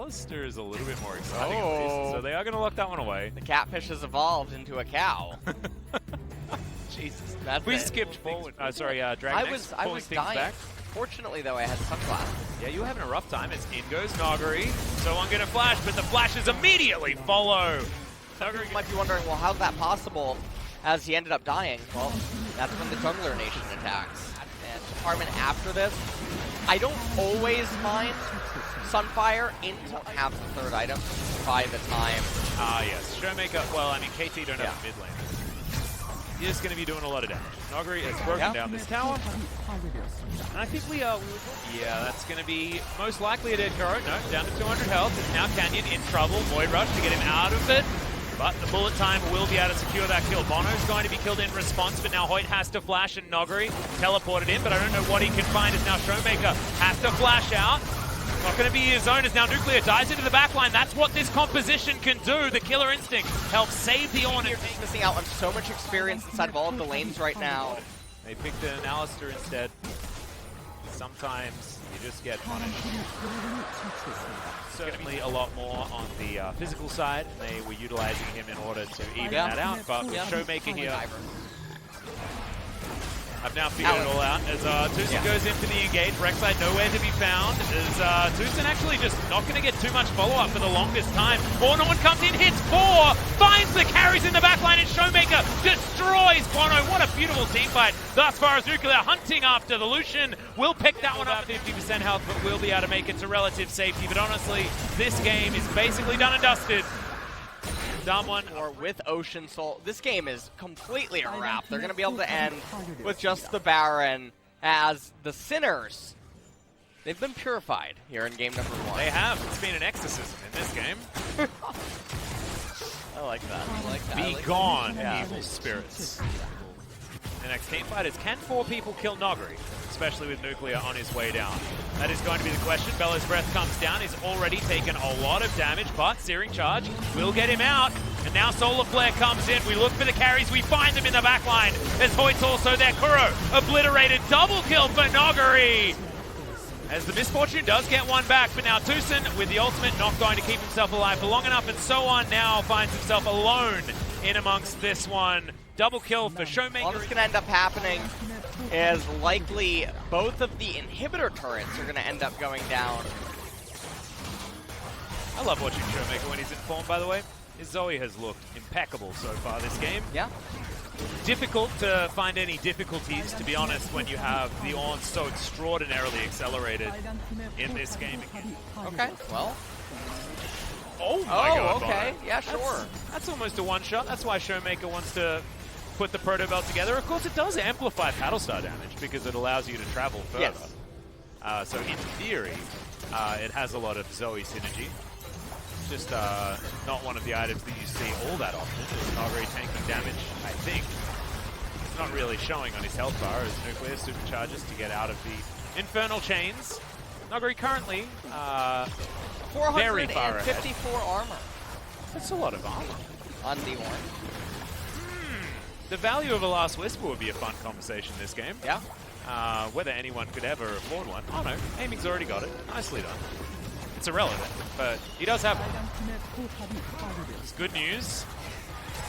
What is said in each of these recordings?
Rolster is a little bit more exciting at least, so they are going to lock that one away. The catfish has evolved into a cow. Jesus, that's We skipped forward. Sorry, Dragon X I was things dying. back. Fortunately, though, I had sunglasses. Yeah, you were having a rough time. It's in goes Nogari. So I'm going to flash, but the flashes immediately follow. Nogari might be wondering, well, how's that possible as he ended up dying? Well, that's when the Jungler Nation attacks. And Department after this, I don't always mind Sunfire until I have the third item by the time. Yes. Showmaker, well, I mean, KT don't have a mid lane. He's just going to be doing a lot of damage. Nogari has broken down this tower. And I think we were talking. Yeah, that's going to be most likely a dead Kuro. No, down to 200 health. It's now Canyon in trouble. Void Rush to get him out of it. But the bullet time will be able to secure that kill. Bono's going to be killed in response, but now Hoyt has to flash and Nogari teleported in, but I don't know what he can find as now Showmaker has to flash out. Not going to be his own as now Nuclear dives into the backline. That's what this composition can do. The Killer Instinct helps save the Ornn. You're missing out on so much experience inside of all of the lanes right now. They picked an Alistair instead. Sometimes you just get punished. Certainly a lot more on the physical side. They were utilizing him in order to even that out, but with Showmaker here, I've now figured it all out. As Tucson goes in for the engage, Rek'Sai nowhere to be found. As Tucson actually just not going to get too much follow-up for the longest time. Bono comes in, hits 4, finds the carries in the backline, and Showmaker destroys Bono. What a beautiful team fight thus far as Nuclear hunting after the Lucian. Will pick that one up. 50% health, but will be able to make it to relative safety. But honestly, this game is basically done and dusted. Damwon, or with Ocean Soul, this game is completely a wrap. They're going to be able to end with just the Baron as the Sinners. They've been purified here in game number 1. They have. It's been an exorcism in this game. I like that. I like that. Be gone, evil spirits. The next team fight is, can 4 people kill Nogari? Especially with Nuclear on his way down. That is going to be the question. Bella's Breath comes down. He's already taken a lot of damage, but Searing Charge will get him out. And now Solar Flare comes in. We look for the carries. We find them in the back line. As Hoyt's also there. Kuro obliterated. Double kill for Nogari. As the Misfortune does get one back. But now Tucson with the ultimate not going to keep himself alive for long enough. And so on now finds himself alone in amongst this one. Double kill for Showmaker. All that's going to end up happening is likely both of the inhibitor turrets are going to end up going down. I love watching Showmaker when he's in form, by the way. His Zoe has looked impeccable so far this game. Yeah. Difficult to find any difficulties, to be honest, when you have the Ornn so extraordinarily accelerated in this game again. Okay, well. Oh my god, okay. Bono. Yeah, sure. That's almost a one-shot. That's why Showmaker wants to put the Proto Belt together. Of course, it does amplify Battlestar damage because it allows you to travel further. Yes. So in theory, it has a lot of Zoe synergy. Just not one of the items that you see all that often. Nogari tanking damage, I think. It's not really showing on his health bar as Nuclear supercharges to get out of the Infernal Chains. Nogari currently very far ahead. 454 armor. That's a lot of armor. On the Ornn. The value of a Last Whisper would be a fun conversation this game. Yeah. Whether anyone could ever afford one. Oh no, Aiming's already got it. Nicely done. It's irrelevant, but he does have one. It's good news.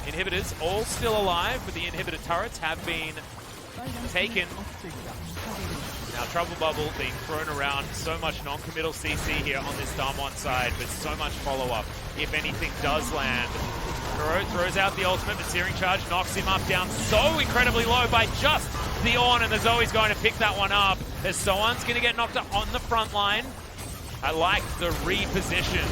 Inhibitors all still alive, but the inhibitor turrets have been taken. Now Trouble Bubble being thrown around, so much non-committal CC here on this Damwon side, but so much follow-up if anything does land. Kuro throws out the ultimate, but Searing Charge knocks him up down so incredibly low by just the Ornn, and the Zoe's going to pick that one up as Soan's going to get knocked up on the front line. I like the reposition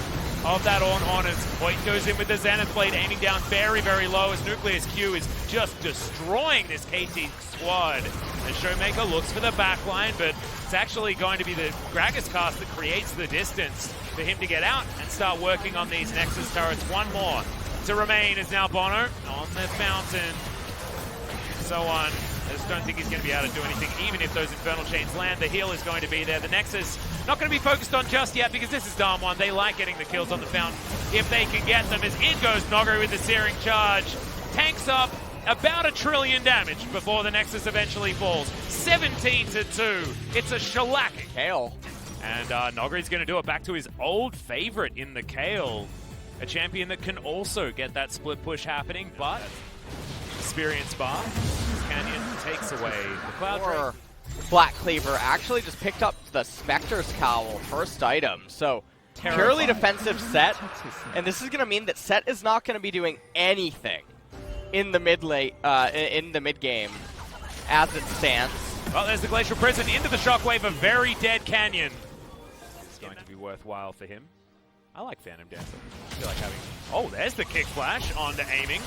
of that Ornn as Hoyt goes in with the Zenith Blade, aiming down very, very low as Nuclear's Q is just destroying this KT squad. And Showmaker looks for the backline, but it's actually going to be the Gragas cast that creates the distance for him to get out and start working on these Nexus turrets. One more to remain is now Bono on the fountain. So on. I just don't think he's going to be able to do anything, even if those Infernal Chains land. The heal is going to be there. The Nexus not going to be focused on just yet because this is Damwon. They like getting the kills on the fountain if they can get them. As in goes Nogari with the Searing Charge. Tanks up about 1 trillion damage before the Nexus eventually falls. 17-2. It's a shellacking. Kale And Nogri's going to do it back to his old favorite in the Kayle. A champion that can also get that split push happening, but experience bar. Canyon takes away the Cloud Or Black Cleaver actually just picked up the Spectre's Cowl, first item. So purely defensive set, and this is going to mean that Set is not going to be doing anything in the mid game as it stands. Well, there's the Glacial Prison into the Shockwave, a very dead Canyon. It's going to be worthwhile for him. I like Phantom Dancer. I feel like having... Oh, there's the kick flash onto aiming.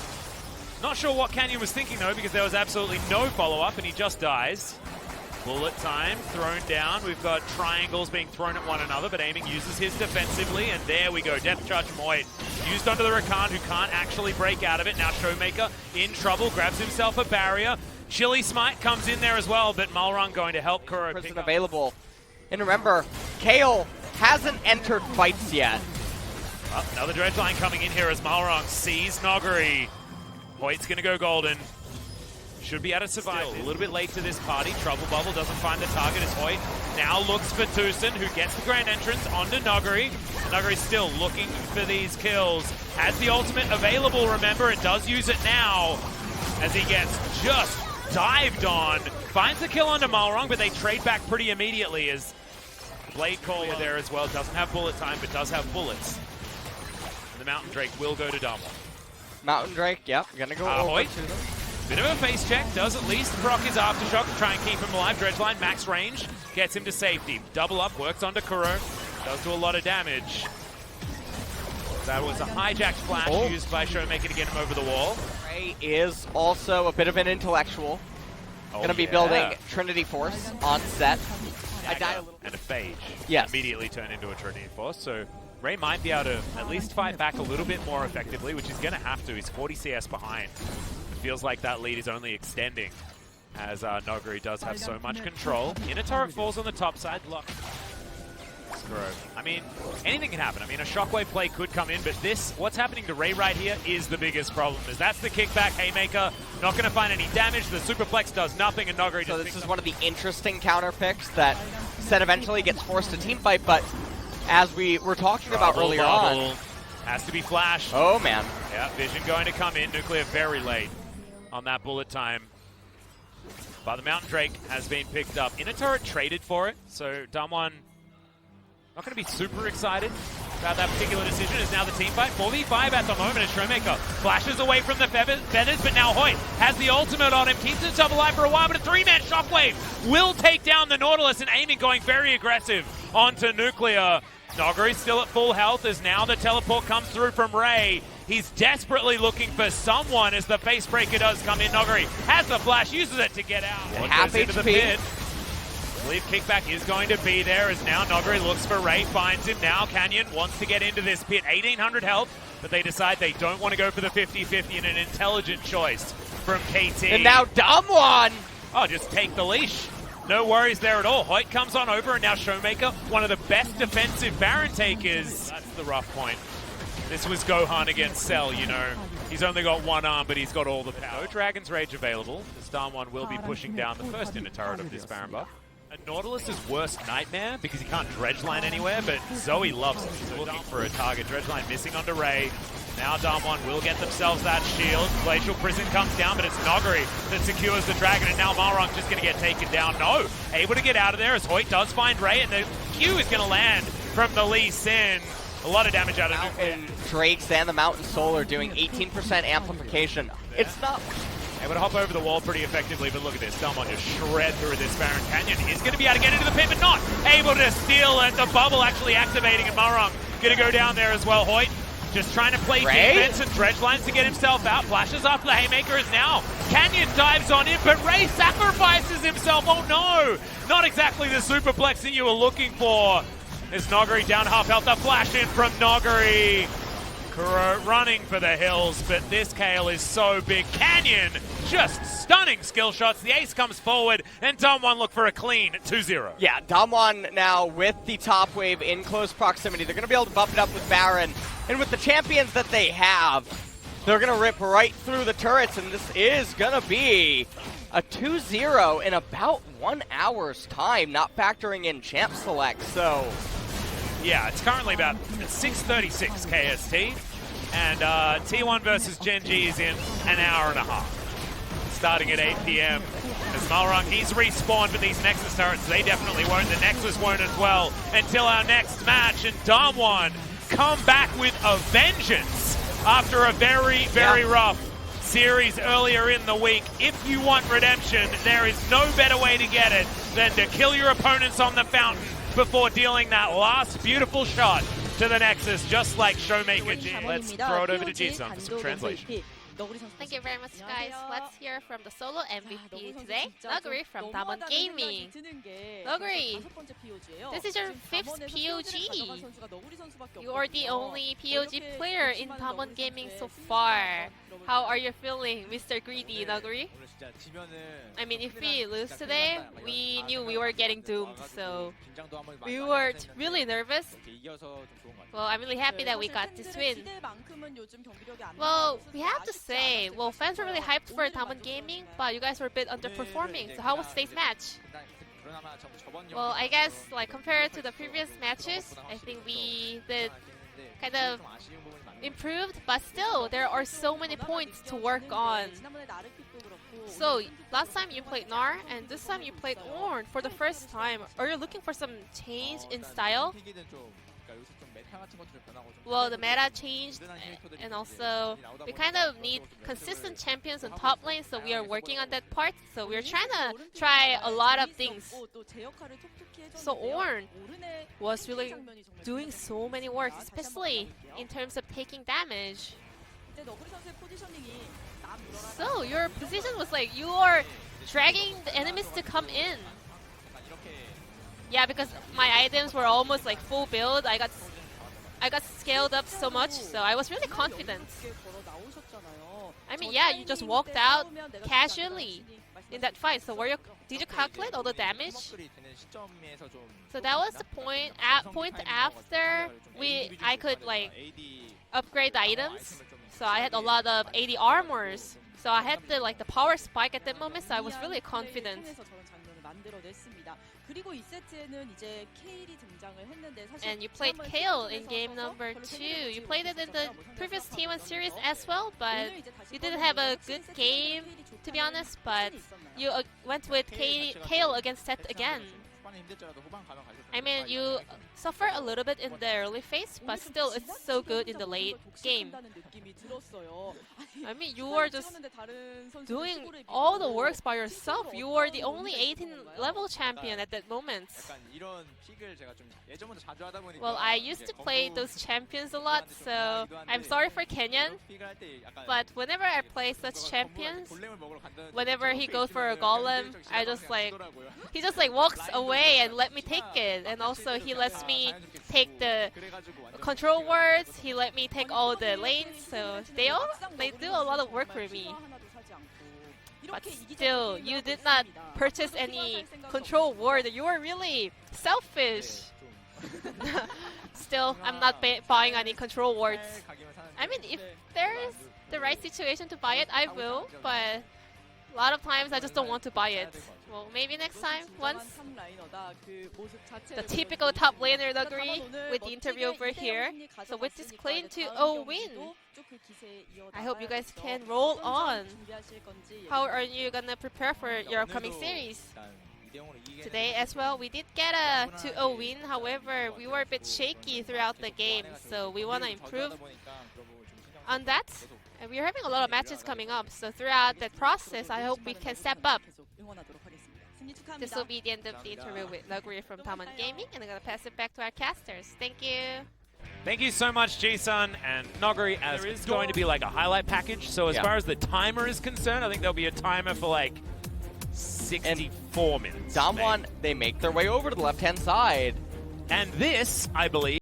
Not sure what Canyon was thinking, though, because there was absolutely no follow-up, and he just dies. Bullet time, thrown down. We've got triangles being thrown at one another, but aiming uses his defensively, and there we go. Depth charge from Hoyt. Used onto the Rakan, who can't actually break out of it. Now Showmaker in trouble, grabs himself a barrier. Chili Smite comes in there as well, but Malrung going to help Kuro pick up. Available. And remember, Kayle hasn't entered fights yet. Well, another dredge line coming in here as Malrung sees Nogri. Hoyt's going to go golden. Should be able to survive. Still a little bit late to this party. Trouble Bubble doesn't find the target as Hoyt now looks for Tucson, who gets the grand entrance onto Nogri. Nogri's still looking for these kills. Has the ultimate available, remember, and does use it now as he gets just dived on. Finds the kill onto Malrung, but they trade back pretty immediately as Blade Caller there as well. Doesn't have bullet time, but does have bullets. And the Mountain Drake will go to Damwon. Mountain Drake, yep, gonna go over Hoyt. to them. Bit of a face check, does at least proc his Aftershock to try and keep him alive. Dredgeline, max range, gets him to safety. Double up, works onto Kuro, does do a lot of damage. That was a hijacked flash used by Showmaker to get him over the wall. Ray is also a bit of an intellectual. Gonna be building Trinity Force on Set. I die a little. And a Phage. Yes. Immediately turn into a Trinity Force, so Ray might be able to at least fight back a little bit more effectively, which he's going to have to. He's 40 CS behind. It feels like that lead is only extending as Nogri does have so much control. Inner turret falls on the top side. Lock. I mean, anything can happen. I mean, a Shockwave play could come in, but this, what's happening to Ray right here is the biggest problem. Is that's the kickback, Haymaker, not going to find any damage. The Superplex does nothing, and Nogri just... So this is one of the interesting counter picks that Set eventually gets forced to team fight, but as we were talking about earlier on... Has to be flashed. Oh, man. Yeah, Vision going to come in. Nuclear very late on that bullet time. But the Mountain Drake has been picked up. Inner turret traded for it, so Damwon not going to be super excited about that particular decision. Is now the team fight. 4v5 at the moment as Showmaker flashes away from the feathers, but now Hoyt has the ultimate on him, keeps himself alive for a while, but a three-man Shockwave will take down the Nautilus, and aiming going very aggressive onto Nuclear. Nogri's still at full health as now the teleport comes through from Ray. He's desperately looking for someone as the face breaker does come in. Nogri has the flash, uses it to get out. Half into the HP. pit. I believe kickback is going to be there as now Nogri looks for Ray, finds him now. Canyon wants to get into this pit, 1800 health, but they decide they don't want to go for the 50-50 in an intelligent choice from KT. And now Damwon! Oh, just take the leash. No worries there at all. Hoyt comes on over, and now Showmaker, one of the best defensive Baron takers. That's the rough point. This was Gohan against Cell, you know. He's only got one arm, but he's got all the power. No Dragon's Rage available. The Damwon will be pushing down the first inner turret of this Baron buff. A Nautilus' worst nightmare because he can't dredgeline anywhere, but Zoe loves it. She's looking for a target. Dredgeline missing onto Ray. Now Damwon will get themselves that shield. Glacial Prison comes down, but it's Nogri that secures the Dragon, and now Malrung's just going to get taken down. No, able to get out of there as Hoyt does find Ray, and the Q is going to land from the Lee Sin. A lot of damage out of Mountain Drakes and the Mountain Soul are doing 18% amplification. Yeah. It's not... Able to hop over the wall pretty effectively, but look at this. Damwon just shred through this Baron Canyon. He's going to be able to get into the pit, but not able to steal it. The bubble actually activating, and Malrung going to go down there as well. Hoyt just trying to play defense and dredge lines to get himself out. Flashes after the Haymaker is now. Canyon dives on in, but Ray sacrifices himself. Oh no! Not exactly the superplex that you were looking for. There's Nogri down half health. A flash in from Nogri. Kuro running for the hills, but this Kayle is so big. Canyon, just stunning skill shots. The ace comes forward, and Damwon look for a clean 2-0. Yeah, Damwon now with the top wave in close proximity. They're going to be able to buff it up with Baron. And with the champions that they have, They're going to rip right through the turrets, and this is going to be a 2-0 in about 1 hour's time, not factoring in champ select, so... Yeah, it's currently about 6:36 KST, and T1 versus Gen G is in an hour and a half, starting at 8 p.m. As Malrung, he's respawned, but these Nexus turrets, they definitely won't. The Nexus won't as well until our next match, and Damwon come back with a vengeance after a very, very rough series earlier in the week. If you want redemption, there is no better way to get it than to kill your opponents on the fountain before dealing that last beautiful shot to the Nexus, just like Showmaker G. Let's throw it over to Ji-sun for some translation. Thank you very much, guys. Let's hear from the solo MVP today, Nuguri from Damwon Gaming. Nuguri, this is your 5th POG. You are the only POG player in Damwon Gaming so far. How are you feeling, Mr. Greedy, Nuguri? I mean, if we lose today, we knew we were getting doomed, so we were really nervous. Well, I'm really happy that we got this win. Well, we have to say, well, fans were really hyped for Damwon Gaming, but you guys were a bit underperforming. So how was today's match? Well, I guess, like, compared to the previous matches, I think we did kind of improved, but still, there are so many points to work on. So, last time you played Gnar, and this time you played Ornn for the first time. Are you looking for some change in style? Well, the meta changed, and also we kind of need consistent champions in top lane, so we are working on that part. So we're trying to try a lot of things. So Ornn was really doing so many work, especially in terms of taking damage. So your position was like you are dragging the enemies to come in. Yeah, because my items were almost like full build. I got scaled up so much, so I was really confident. I mean, yeah, you just walked out casually in that fight. So did you calculate all the damage? So that was the point. Point after I could like upgrade the items. So I had a lot of 80 armors. So I had the power spike at that moment. So I was really confident. And you played Kale in game number 2. You played it in the previous T1 series as well, but you didn't have a good game, to be honest. But you went with Kale against Seth again. I mean, you suffer a little bit in the early phase, but still, it's so good in the late game. I mean, you were just doing all the works by yourself. You were the only 18 level champion at that moment. Well, I used to play those champions a lot, so I'm sorry for Kenyon. But whenever I play such champions, whenever he goes for a golem, he just walks away and let me take it. And also he lets me take the control wards, he let me take all the lanes, so they do a lot of work for me. But still, you did not purchase any control ward. You were really selfish. Still, I'm not buying any control wards. I mean, if there is the right situation to buy it, I will, but a lot of times I just don't want to buy it. Well, maybe next time, once. The typical top laner Nuguri with the interview over here. So with this clean 2-0 win, I hope you guys can roll on. How are you gonna prepare for your upcoming series? Today as well, we did get a 2-0 win. However, we were a bit shaky throughout the game, so we want to improve on that. And we're having a lot of matches coming up, so throughout that process, I hope we can step up. This will be the end of the interview with Nuguri from Damwon Gaming, and I'm going to pass it back to our casters. Thank you. Thank you so much, Ji-sun and Nuguri. There is going to be like a highlight package, so as far as the timer is concerned, I think there'll be a timer for like 64 minutes. Damwon, they make their way over to the left-hand side. And this, I believe,